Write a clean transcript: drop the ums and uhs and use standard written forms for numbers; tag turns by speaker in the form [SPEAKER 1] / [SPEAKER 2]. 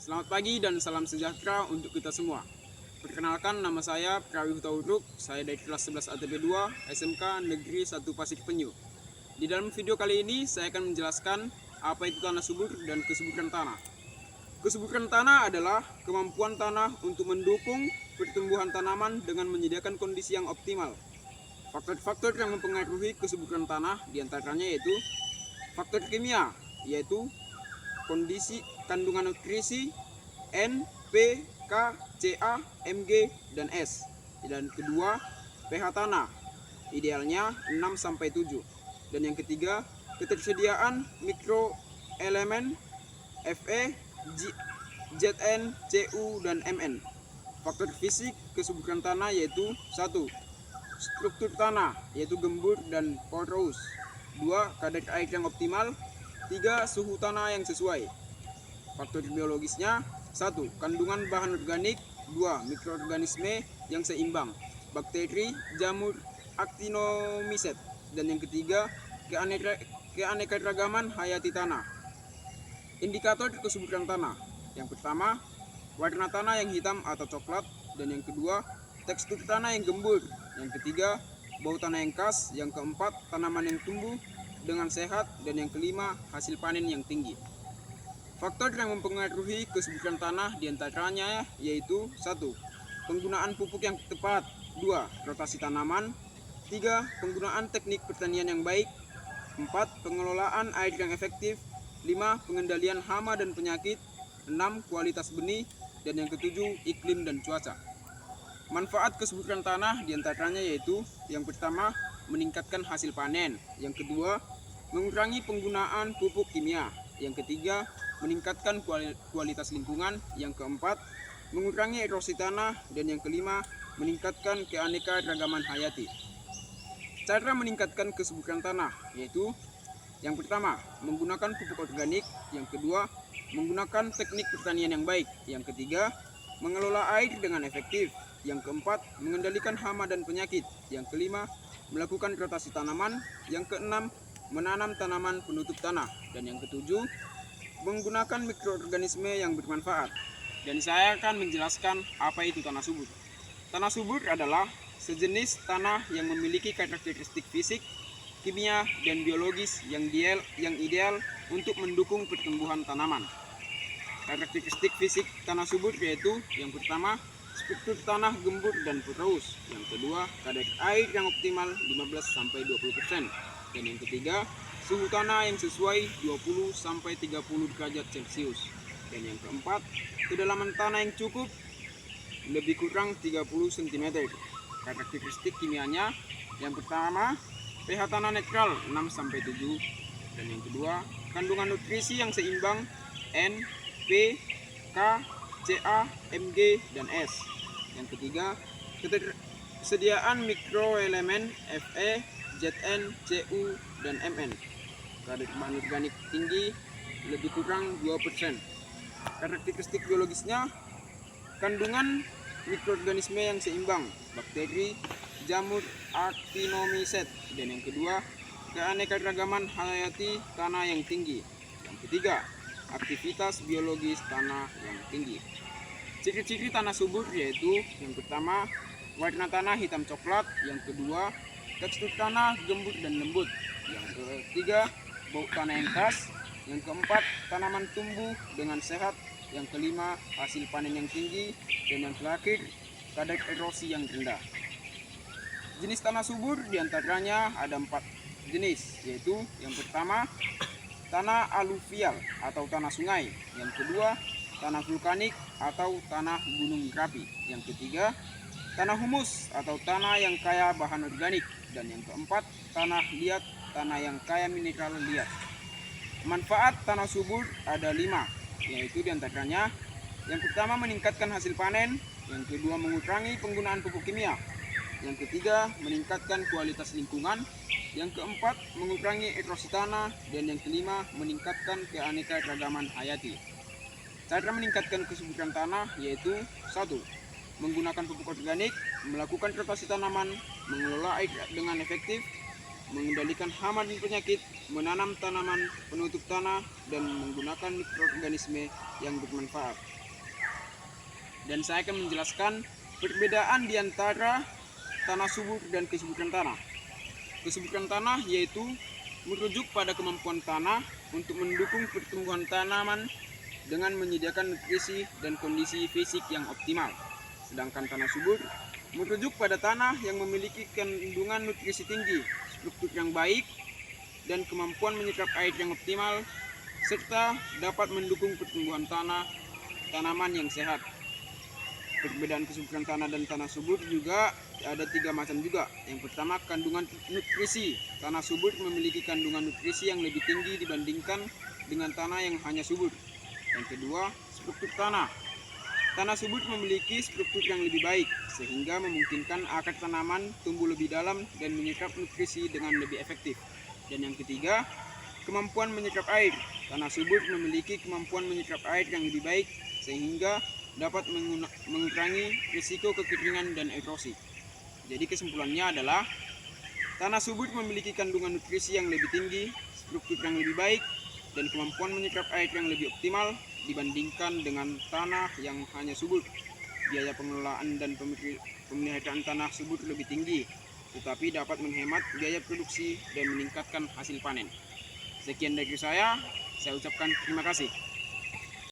[SPEAKER 1] Selamat pagi dan salam sejahtera untuk kita semua. Perkenalkan, nama saya Prawi Hutauruk. Saya dari kelas 11 ATP 2 SMK Negeri 1 Pasir Penyu. Di dalam video kali ini saya akan menjelaskan apa itu tanah subur dan kesuburan tanah. Kesuburan tanah adalah kemampuan tanah untuk mendukung pertumbuhan tanaman dengan menyediakan kondisi yang optimal. Faktor-faktor yang mempengaruhi kesuburan tanah diantaranya yaitu faktor kimia, yaitu kondisi kandungan nutrisi N, P, K, Ca, Mg, dan S. Dan kedua, pH tanah, idealnya 6-7. Dan yang ketiga, ketersediaan mikroelemen Fe, Zn, Cu, dan Mn. Faktor fisik kesuburan tanah yaitu 1. Struktur tanah, yaitu gembur dan porous. 2. Kadar air yang optimal. 3. Suhu tanah yang sesuai. Faktor biologisnya 1. Kandungan bahan organik. 2. Mikroorganisme yang seimbang, bakteri, jamur, actinomycet. Dan yang ketiga, keanekaragaman hayati tanah. Indikator kesuburan tanah. Yang pertama, warna tanah yang hitam atau coklat. Dan yang kedua, tekstur tanah yang gembur. Yang ketiga, bau tanah yang khas. Yang keempat, tanaman yang tumbuh dengan sehat. Dan yang kelima, hasil panen yang tinggi. Faktor yang mempengaruhi kesuburan tanah diantaranya yaitu 1. Penggunaan pupuk yang tepat. 2. Rotasi tanaman. 3. Penggunaan teknik pertanian yang baik. 4. Pengelolaan air yang efektif. 5. Pengendalian hama dan penyakit. 6. Kualitas benih. Dan yang ketujuh, iklim dan cuaca. Manfaat kesuburan tanah diantaranya yaitu yang pertama, meningkatkan hasil panen. Yang kedua, mengurangi penggunaan pupuk kimia. Yang ketiga, meningkatkan kualitas lingkungan. Yang keempat, mengurangi erosi tanah. Dan yang kelima, meningkatkan keanekaragaman hayati. Cara meningkatkan kesuburan tanah yaitu yang pertama, menggunakan pupuk organik. Yang kedua, menggunakan teknik pertanian yang baik. Yang ketiga, mengelola air dengan efektif. Yang keempat, mengendalikan hama dan penyakit. Yang kelima, melakukan rotasi tanaman. Yang keenam, menanam tanaman penutup tanah. Dan yang ketujuh, menggunakan mikroorganisme yang bermanfaat. Dan saya akan menjelaskan apa itu tanah subur. Tanah subur adalah sejenis tanah yang memiliki karakteristik fisik, kimia, dan biologis yang ideal untuk mendukung pertumbuhan tanaman. Karakteristik fisik tanah subur yaitu yang pertama, struktur tanah gembur dan porous. Yang kedua, kadar air yang optimal 15-20%. Dan yang ketiga, suhu tanah yang sesuai 20-30 derajat Celcius. Dan yang keempat, kedalaman tanah yang cukup lebih kurang 30 cm. Karakteristik kimianya yang pertama, pH tanah netral 6-7. Dan yang kedua, kandungan nutrisi yang seimbang N, P, K, Ca, Mg, dan S. Yang ketiga, ketersediaan mikroelemen Fe, Zn, Cu, dan Mn. Kadar bahan organik tinggi lebih kurang 2%. Karakteristik biologisnya, kandungan mikroorganisme yang seimbang, bakteri, jamur, actinomycet. Dan yang kedua, keanekaragaman hayati tanah yang tinggi. Yang ketiga, aktivitas biologis tanah yang tinggi. Ciri-ciri tanah subur yaitu yang pertama, warna tanah hitam coklat. Yang kedua, tekstur tanah gembur dan lembut. Yang ketiga, bau tanah yang khas. Yang keempat, tanaman tumbuh dengan sehat. Yang kelima, hasil panen yang tinggi. Dan yang terakhir, kadar erosi yang rendah. Jenis tanah subur diantaranya ada 4 jenis, yaitu yang pertama, tanah aluvial atau tanah sungai. Yang kedua, tanah vulkanik atau tanah gunung berapi. Yang ketiga, tanah humus atau tanah yang kaya bahan organik. Dan yang keempat, tanah liat, tanah yang kaya mineral liat. Manfaat tanah subur ada 5, yaitu diantaranya yang pertama, meningkatkan hasil panen. Yang kedua, mengurangi penggunaan pupuk kimia. Yang ketiga, meningkatkan kualitas lingkungan. Yang keempat, mengurangi erosi tanah. Dan yang kelima, meningkatkan keanekaragaman hayati. Cara meningkatkan kesuburan tanah yaitu 1. Menggunakan pupuk organik, melakukan rotasi tanaman, mengelola air dengan efektif. mengendalikan hama dan penyakit, menanam tanaman penutup tanah, dan menggunakan mikroorganisme yang bermanfaat. Dan saya akan menjelaskan perbedaan di antara tanah subur dan kesuburan tanah. Kesuburan tanah yaitu merujuk pada kemampuan tanah untuk mendukung pertumbuhan tanaman dengan menyediakan nutrisi dan kondisi fisik yang optimal. Sedangkan tanah subur merujuk pada tanah yang memiliki kandungan nutrisi tinggi, struktur yang baik, dan kemampuan menyerap air yang optimal, serta dapat mendukung pertumbuhan tanaman yang sehat. Perbedaan kesuburan tanah dan tanah subur juga ada 3 macam juga. Yang pertama, kandungan nutrisi. Tanah subur memiliki kandungan nutrisi yang lebih tinggi dibandingkan dengan tanah yang hanya subur. Yang kedua, struktur tanah. Tanah subur memiliki struktur yang lebih baik, sehingga memungkinkan akar tanaman tumbuh lebih dalam dan menyerap nutrisi dengan lebih efektif. Dan yang ketiga, kemampuan menyerap air. Tanah subur memiliki kemampuan menyerap air yang lebih baik, sehingga dapat mengurangi risiko kekeringan dan erosi. Jadi kesimpulannya adalah tanah subur memiliki kandungan nutrisi yang lebih tinggi, struktur yang lebih baik, dan kemampuan menyerap air yang lebih optimal dibandingkan dengan tanah yang hanya subur. Biaya pengelolaan dan pemeliharaan tanah subur lebih tinggi, tetapi dapat menghemat biaya produksi dan meningkatkan hasil panen. Sekian dari saya ucapkan terima kasih.